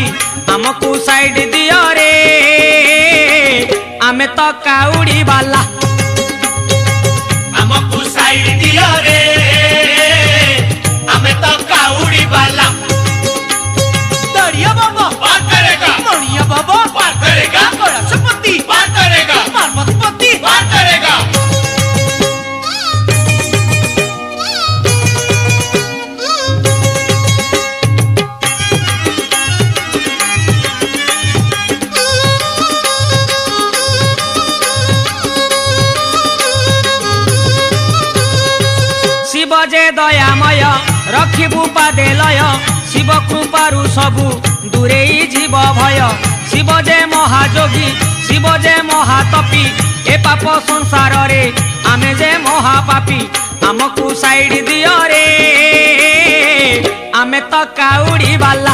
भाई हमको साइड दियो रे आमे तो काउड़ी वाला हमको साइड दियो रे हमें तो काउड़ी वाला दरिया बाबा पार करेगा मणिया बाबा पार करेगा कलशपति पार करेगा पार्वतीपति पार करेगा शिव जे दयामय रखिबु पादे लय शिव कृपारु सबु दूरे जीव भय शिव जे महाजोगी शिव जे महातपी ए पाप संसार रे आमे जे महापापी हमको साइड दियो रे आमे तो काउड़ी वाला।